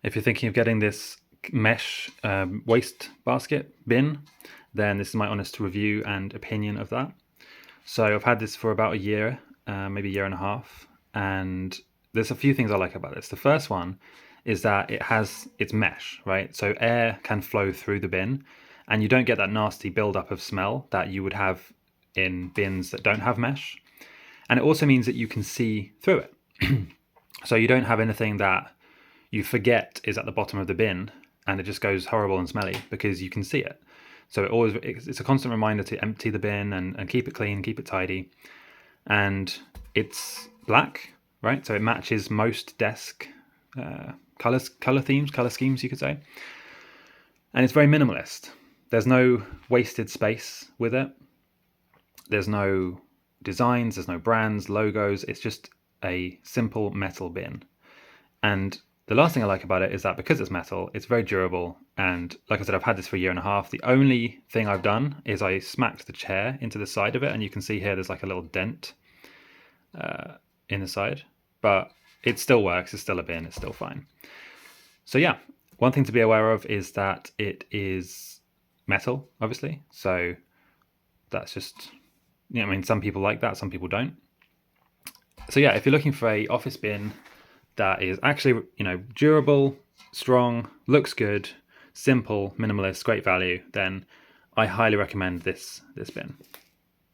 If you're thinking of getting this mesh waste basket bin, then this is my honest review and opinion of that. So I've had this for about a year, maybe a year and a half, and there's a few things I like about this. The first one is that it's mesh, right? So air can flow through the bin, and you don't get that nasty buildup of smell that you would have in bins that don't have mesh. And it also means that you can see through it. So you don't have anything that you forget is at the bottom of the bin and it just goes horrible and smelly because you can see it. So it's a constant reminder to empty the bin and keep it clean, keep it tidy. And it's black, right? So it matches most desk color schemes, you could say. And it's very minimalist. There's no wasted space with it. There's no designs, there's no brands, logos. It's just a simple metal bin. And the last thing I like about it is that because it's metal, it's very durable. And like I said, I've had this for a year and a half. The only thing I've done is I smacked the chair into the side of it. And you can see here, there's like a little dent in the side, but it still works. It's still a bin. It's still fine. So yeah, one thing to be aware of is that it is metal, obviously. So that's just, I mean, some people like that, some people don't. So yeah, if you're looking for a office bin that is actually, durable, strong, looks good, simple, minimalist, great value, then I highly recommend this bin.